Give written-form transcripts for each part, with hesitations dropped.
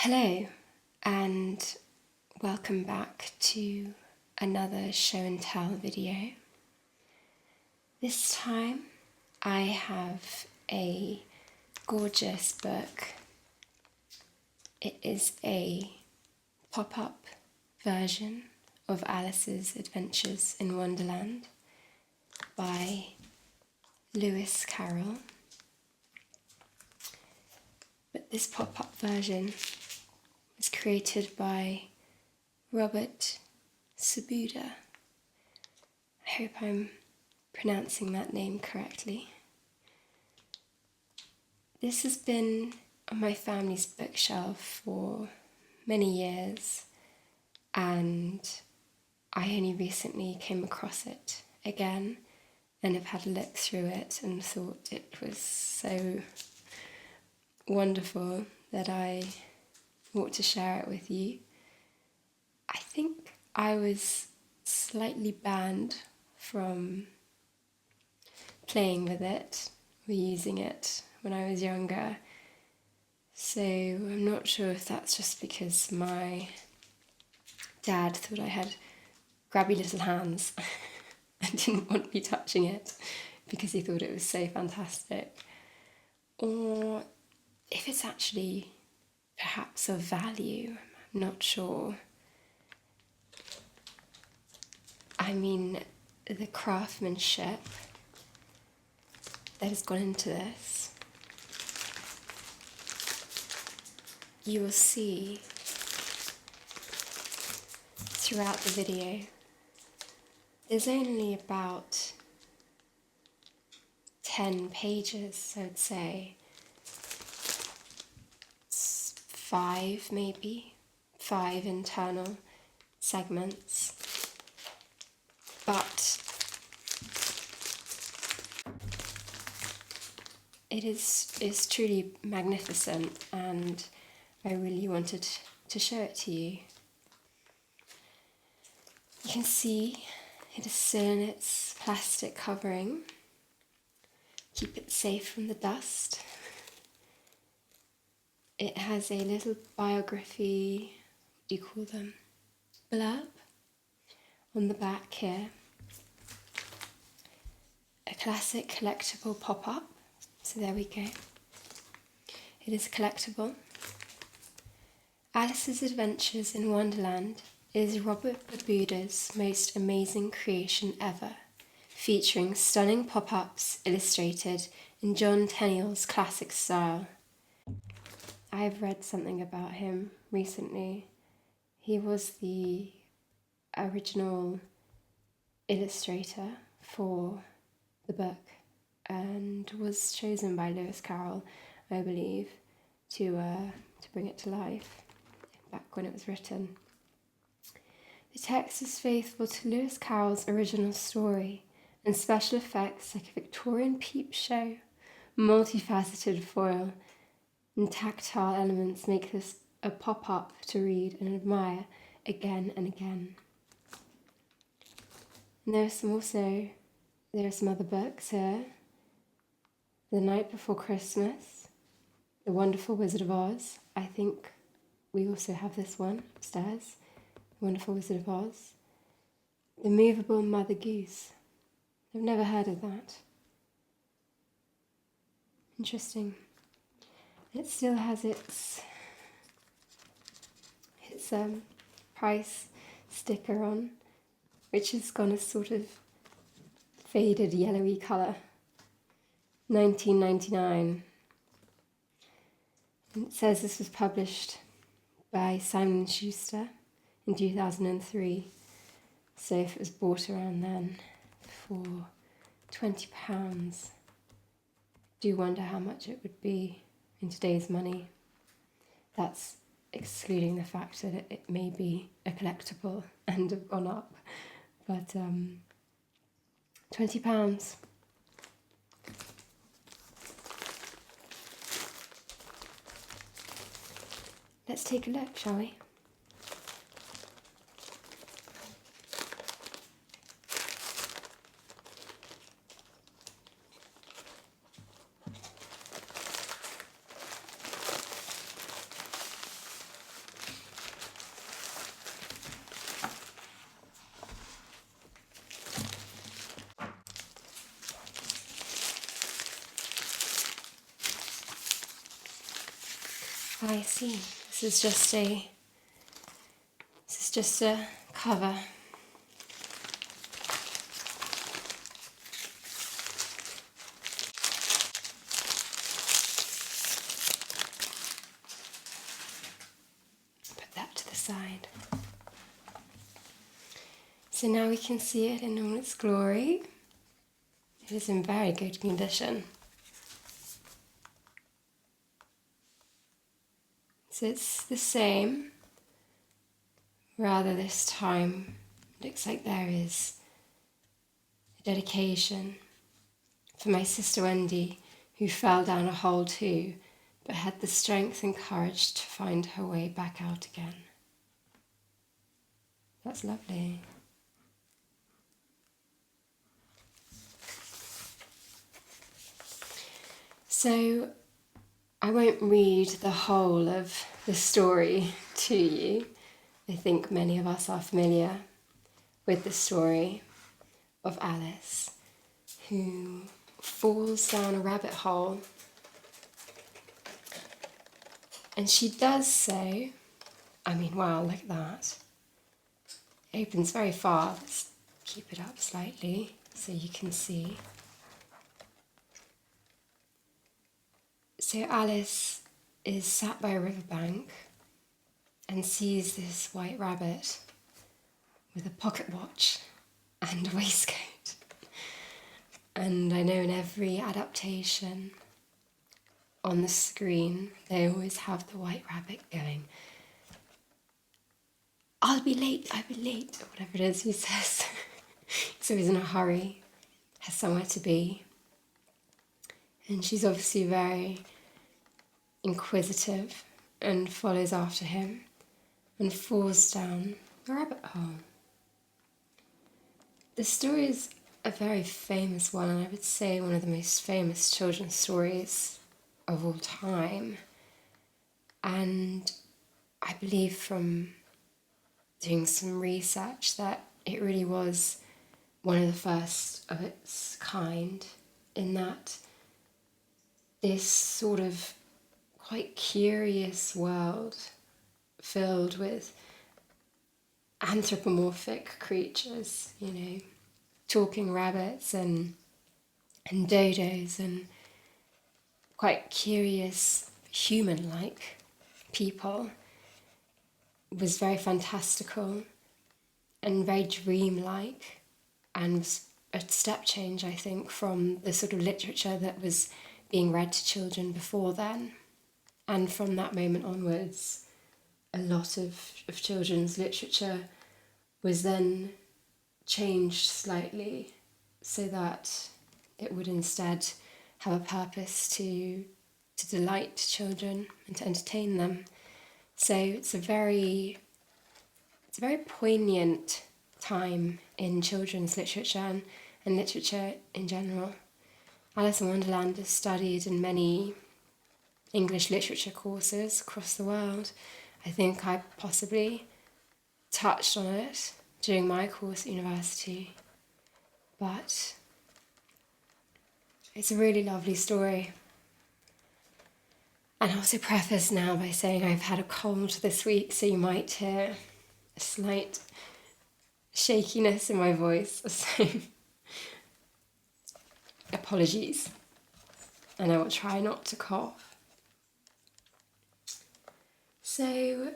Hello, and welcome back to another show and tell video. This time I have a gorgeous book. It is a pop-up version of Alice's Adventures in Wonderland by Lewis Carroll. But this pop-up version was created by Robert Sabuda. I hope I'm pronouncing that name correctly. This has been on my family's bookshelf for many years, and I only recently came across it again and have had a look through it and thought it was so wonderful that I want to share it with you. I think I was slightly banned from playing with it or using it when I was younger, so I'm not sure if that's just because my dad thought I had grabby little hands and didn't want me touching it because he thought it was so fantastic, or if it's actually perhaps of value. I'm not sure. I mean, the craftsmanship that has gone into this, you will see throughout the video. There's only about 10 pages, I would say. 5 maybe, 5 internal segments, but it is truly magnificent, and I really wanted to show it to you. You can see it is still in its plastic covering. Keep it safe from the dust. It has a little biography, what do you call them, blurb on the back here. A classic collectible pop-up, so there we go. It is collectible. Alice's Adventures in Wonderland is Robert Sabuda's most amazing creation ever, featuring stunning pop-ups illustrated in John Tenniel's classic style. I've read something about him recently. He was the original illustrator for the book and was chosen by Lewis Carroll, I believe, to bring it to life back when it was written. The text is faithful to Lewis Carroll's original story, and special effects like a Victorian peep show, multifaceted foil, and tactile elements make this a pop-up to read and admire again and again. And there are some other books here. The Night Before Christmas, The Wonderful Wizard of Oz. I think we also have this one upstairs, The Wonderful Wizard of Oz. The Movable Mother Goose. I've never heard of that. Interesting. It still has its price sticker on, which has gone a sort of faded yellowy colour. $19.99. And it says this was published by Simon & Schuster in 2003. So if it was bought around then for £20, I do wonder how much it would be in today's money. That's excluding the fact that it may be a collectible and have gone up, but £20. Let's take a look, shall we? I see. This is just a cover. Put that to the side. So now we can see it in all its glory. It is in very good condition. So it's the same, rather this time looks like there is a dedication for my sister Wendy, who fell down a hole too, but had the strength and courage to find her way back out again. That's lovely. So I won't read the whole of the story to you. I think many of us are familiar with the story of Alice, who falls down a rabbit hole. And she does so, wow, like that. It opens very far. Let's keep it up slightly so you can see. So Alice is sat by a riverbank and sees this white rabbit with a pocket watch and a waistcoat. And I know in every adaptation on the screen, they always have the white rabbit going, I'll be late, or whatever it is he says. So he's in a hurry, has somewhere to be. And she's obviously very inquisitive and follows after him and falls down a rabbit hole. The story is a very famous one, and I would say one of the most famous children's stories of all time. And I believe from doing some research that it really was one of the first of its kind, in that this sort of quite curious world filled with anthropomorphic creatures, talking rabbits and dodos and quite curious human-like people, was very fantastical and very dreamlike, and was a step change, I think, from the sort of literature that was being read to children before then. And from that moment onwards, a lot of children's literature was then changed slightly so that it would instead have a purpose to delight children and to entertain them. So it's a very poignant time in children's literature and literature in general. Alice in Wonderland is studied in many English literature courses across the world. I think I possibly touched on it during my course at university, but it's a really lovely story. And I'll also preface now by saying I've had a cold this week, so you might hear a slight shakiness in my voice, so apologies, and I will try not to cough. So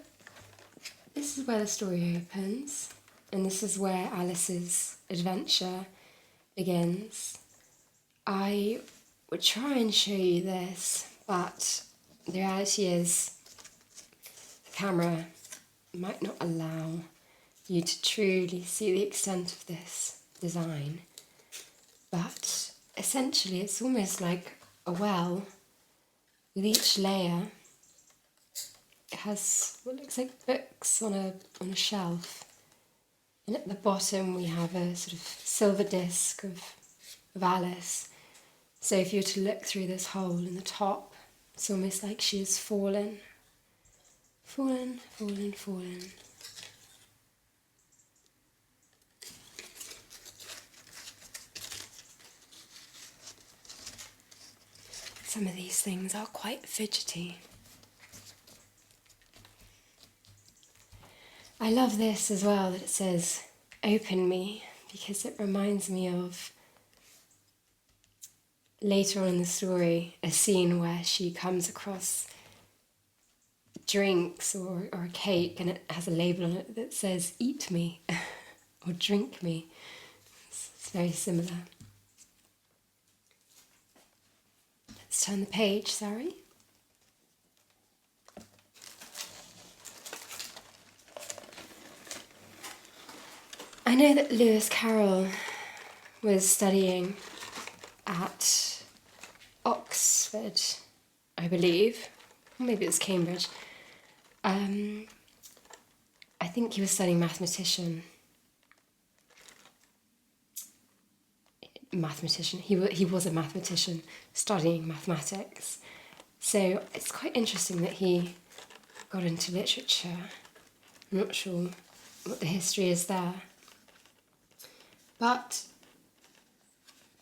this is where the story opens, and this is where Alice's adventure begins. I would try and show you this, but the reality is the camera might not allow you to truly see the extent of this design. But essentially it's almost like a well. With each layer, it has what looks like books on a shelf. And at the bottom we have a sort of silver disc of Alice. So if you were to look through this hole in the top, it's almost like she has fallen. Fallen. Some of these things are quite fidgety. I love this as well, that it says, "Open me," because it reminds me of later on in the story, a scene where she comes across drinks or a cake and it has a label on it that says, "Eat me," or "Drink me." It's very similar. Let's turn the page, sorry. I know that Lewis Carroll was studying at Oxford, I believe. Maybe it was Cambridge. I think he was studying mathematician. He was a mathematician studying mathematics. So it's quite interesting that he got into literature. I'm not sure what the history is there. But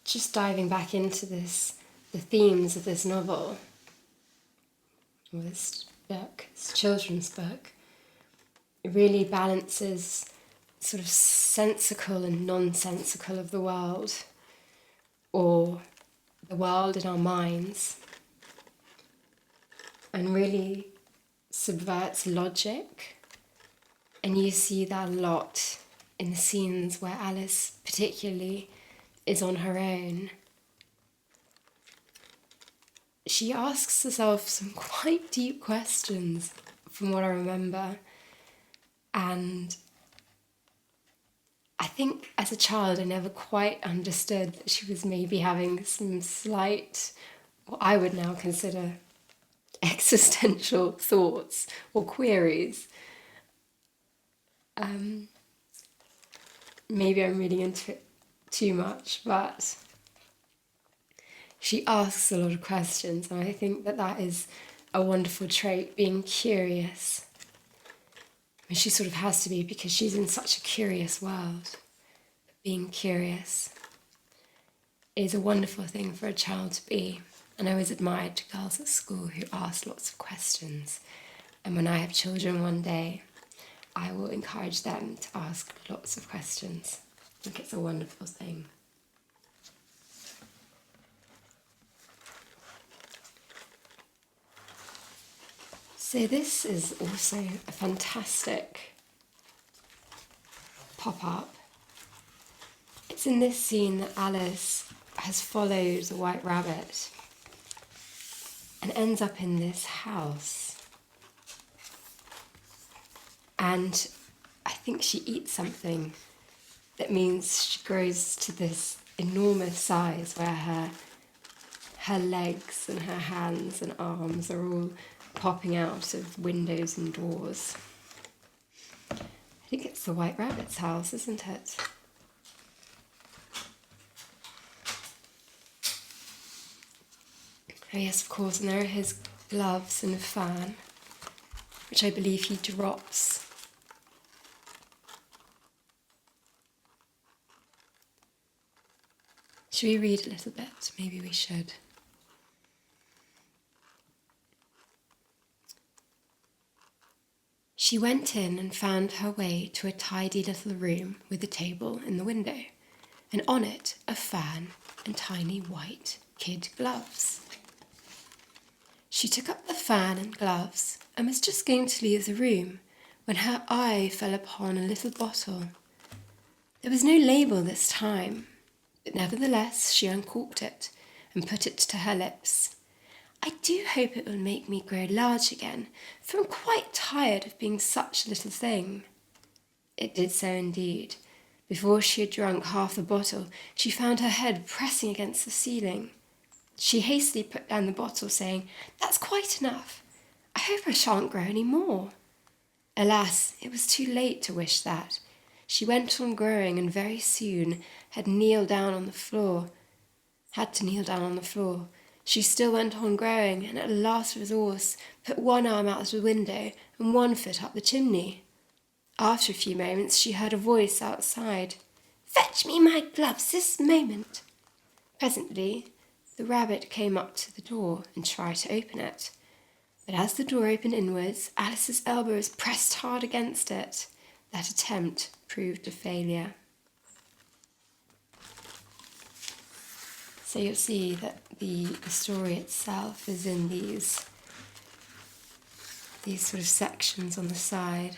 just diving back into this, the themes of this novel, or this book, this children's book, it really balances sort of sensical and nonsensical of the world, or the world in our minds, and really subverts logic. And you see that a lot in the scenes where Alice particularly is on her own. She asks herself some quite deep questions, from what I remember. And I think as a child I never quite understood that she was maybe having some slight, what I would now consider existential thoughts or queries. Maybe I'm reading into it too much, but she asks a lot of questions, and I think that is a wonderful trait, being curious. I mean, she sort of has to be, because she's in such a curious world. Being curious is a wonderful thing for a child to be, and I always admired girls at school who asked lots of questions. And when I have children one day, I will encourage them to ask lots of questions. I think it's a wonderful thing. So this is also a fantastic pop-up. It's in this scene that Alice has followed the white rabbit and ends up in this house. And I think she eats something that means she grows to this enormous size where her legs and her hands and arms are all popping out of windows and doors. I think it's the White Rabbit's house, isn't it? Oh yes, of course, and there are his gloves and a fan, which I believe he drops. Should we read a little bit? Maybe we should. She went in and found her way to a tidy little room with a table in the window, and on it a fan and tiny white kid gloves. She took up the fan and gloves and was just going to leave the room when her eye fell upon a little bottle. There was no label this time, but nevertheless she uncorked it and put it to her lips. "I do hope it will make me grow large again, for I'm quite tired of being such a little thing." It did so indeed. Before she had drunk half the bottle, she found her head pressing against the ceiling. She hastily put down the bottle, saying, "That's quite enough. I hope I shan't grow any more." Alas, it was too late to wish that. She went on growing, and very soon had to kneel down on the floor. She still went on growing, and at a last resource put one arm out of the window and one foot up the chimney. After a few moments she heard a voice outside. "Fetch me my gloves this moment." Presently the rabbit came up to the door and tried to open it. But as the door opened inwards, Alice's elbow was pressed hard against it. that attempt proved a failure. So you'll see that the story itself is in these sort of sections on the side.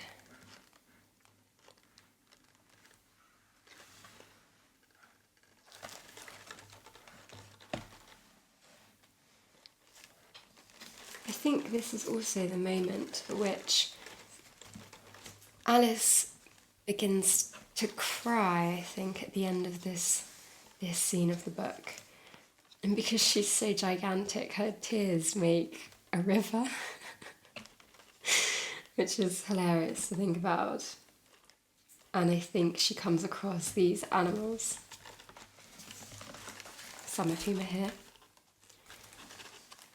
I think this is also the moment at which Alice begins to cry, I think, at the end of this scene of the book. And because she's so gigantic, her tears make a river, which is hilarious to think about. And I think she comes across these animals, some of whom are here,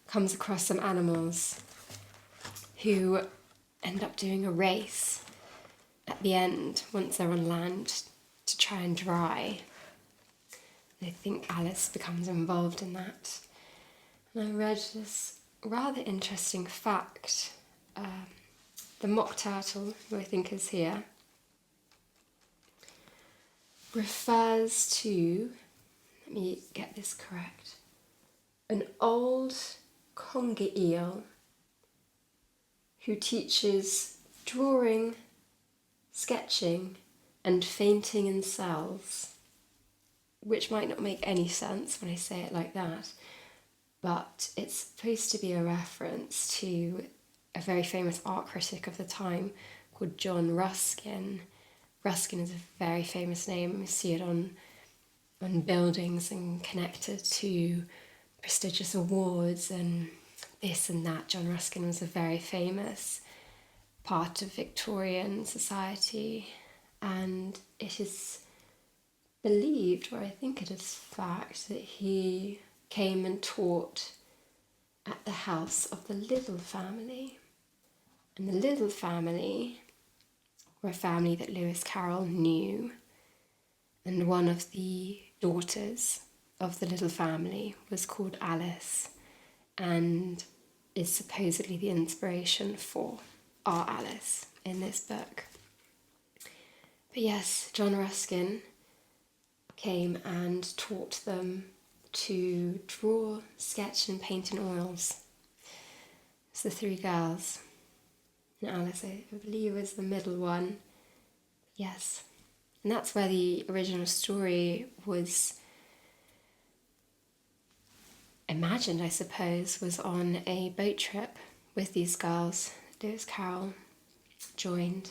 comes across some animals who end up doing a race at the end once they're on land to try and dry. And I think Alice becomes involved in that. And I read this rather interesting fact. The mock turtle, who I think is here, refers to, let me get this correct, an old conger eel who teaches drawing, sketching, and fainting in cells, which might not make any sense when I say it like that, but it's supposed to be a reference to a very famous art critic of the time called John Ruskin. Ruskin is a very famous name. We see it on buildings and connected to prestigious awards and this and that. John Ruskin was a very famous part of Victorian society, and it is believed, or I think it is fact, that he came and taught at the house of the Little family. And the Little family were a family that Lewis Carroll knew, and one of the daughters of the Little family was called Alice, and is supposedly the inspiration for our Alice in this book. But yes, John Ruskin came and taught them to draw, sketch and paint in oils. It's the three girls. And Alice, I believe, was the middle one. Yes. And that's where the original story was imagined, I suppose, was on a boat trip with these girls. Lewis Carroll joined,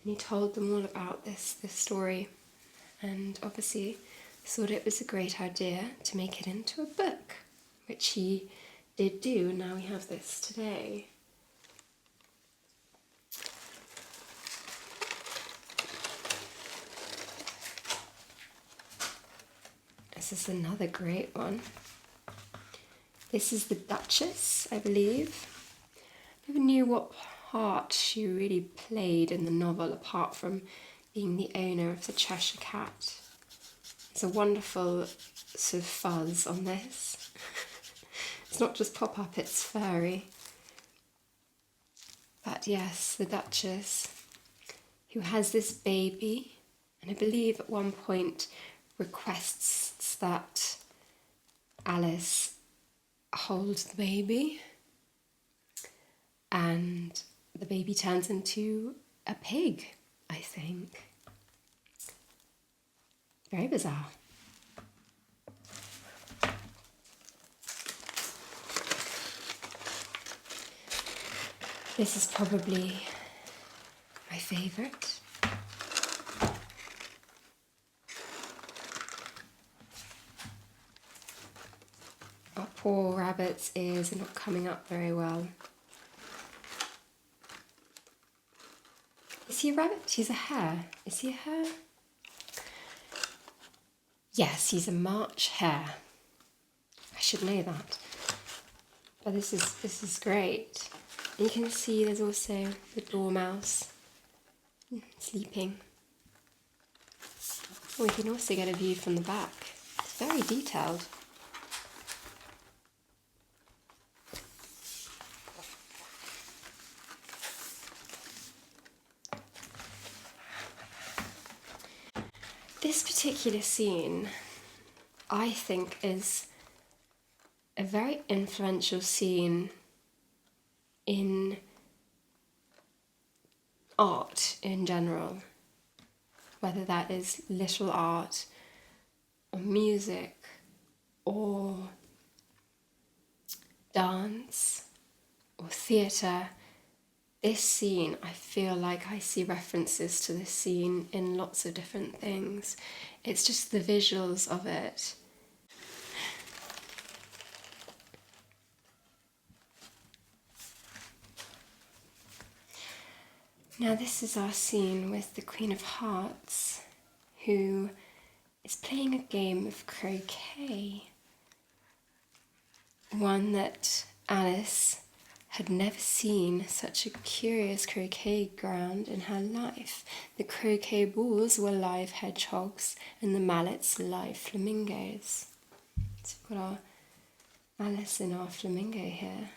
and he told them all about this story, and obviously thought it was a great idea to make it into a book, which he did do, and now we have this today. This is another great one. This is the Duchess, I believe. I never knew what part she really played in the novel, apart from being the owner of the Cheshire Cat. It's a wonderful sort of fuzz on this. It's not just pop-up, it's furry. But yes, the Duchess, who has this baby, and I believe at one point requests that Alice hold the baby, and the baby turns into a pig, I think. Very bizarre. This is probably my favourite. Our poor rabbit's ears are not coming up very well. Is he a rabbit? He's a hare. Is he a hare? Yes, he's a March hare. I should know that. But this is great. And you can see there's also the dormouse sleeping. We can also get a view from the back. It's very detailed. This particular scene, I think, is a very influential scene in art in general, whether that is literal art or music or dance or theatre. This scene, I feel like I see references to this scene in lots of different things. It's just the visuals of it. Now this is our scene with the Queen of Hearts, who is playing a game of croquet. One that Alice had never seen such a curious croquet ground in her life. The croquet balls were live hedgehogs and the mallets live flamingos. So we've got our Alice and our flamingo here.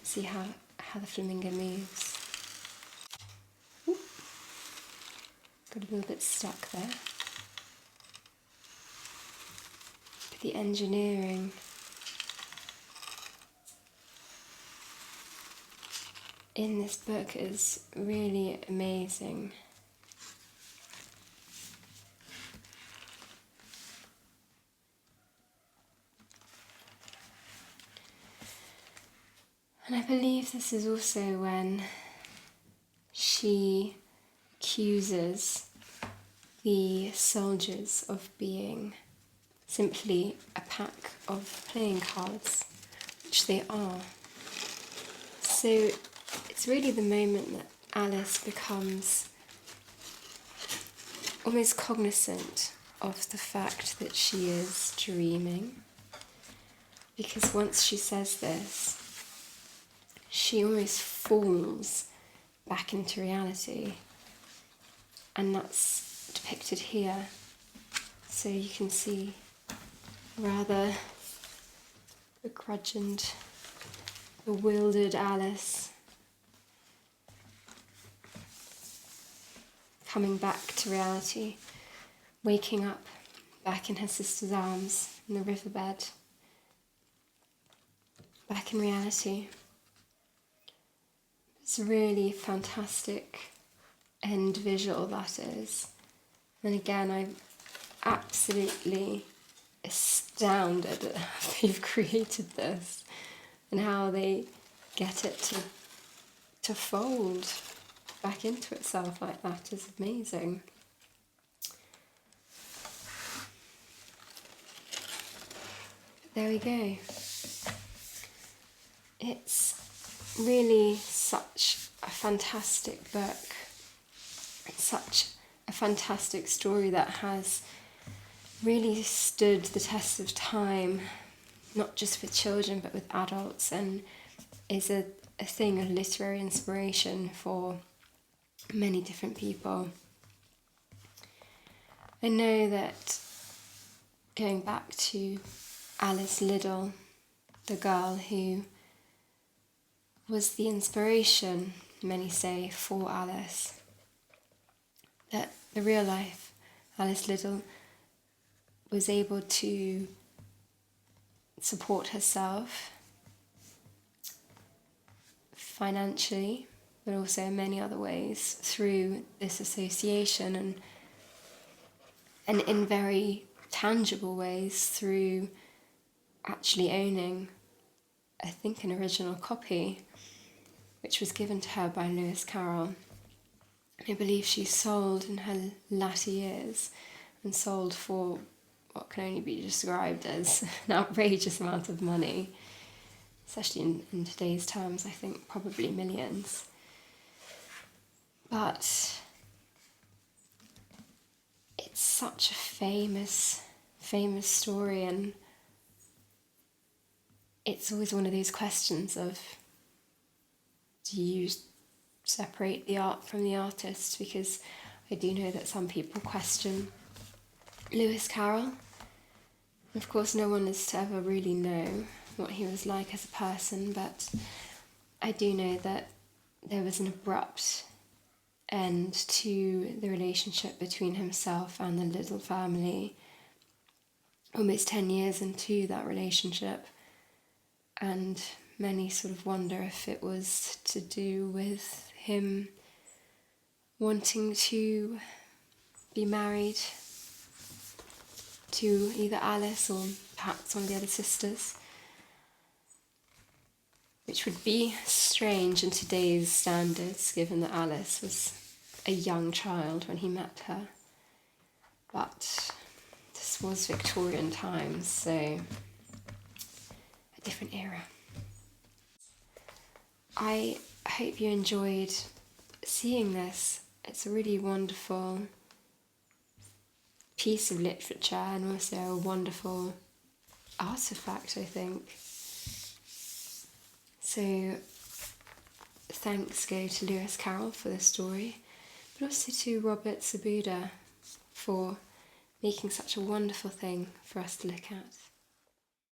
See how the flamingo moves. Ooh. Got a little bit stuck there. But the engineering in this book is really amazing. And I believe this is also when she accuses the soldiers of being simply a pack of playing cards, which they are. So it's really the moment that Alice becomes almost cognizant of the fact that she is dreaming, because once she says this, she almost falls back into reality, and that's depicted here. So you can see rather begrudged, bewildered Alice coming back to reality, waking up back in her sister's arms in the riverbed, back in reality. It's a really fantastic end visual, that is. And again, I'm absolutely astounded at how they've created this and how they get it to fold back into itself like that is amazing. But there we go. It's really such a fantastic book. It's such a fantastic story that has really stood the test of time, not just with children but with adults, and is a thing of literary inspiration for many different people. I know that going back to Alice Liddell, the girl who was the inspiration, many say, for Alice, that the real life Alice Liddell was able to support herself financially, but also in many other ways through this association, and in very tangible ways through actually owning, I think, an original copy which was given to her by Lewis Carroll. I believe she sold in her latter years, and sold for what can only be described as an outrageous amount of money, especially in today's terms. I think probably millions. But it's such a famous story, and it's always one of those questions of, do you separate the art from the artist? Because I do know that some people question Lewis Carroll. Of course, no one is to ever really know what he was like as a person, but I do know that there was an abrupt end to the relationship between himself and the little family, almost 10 years into that relationship. And many sort of wonder if it was to do with him wanting to be married to either Alice or perhaps one of the other sisters, which would be strange in today's standards, given that Alice was a young child when he met her. But this was Victorian times, so a different era. I hope you enjoyed seeing this. It's a really wonderful piece of literature and also a wonderful artifact, I think. So thanks go to Lewis Carroll for the story, but also to Robert Sabuda for making such a wonderful thing for us to look at.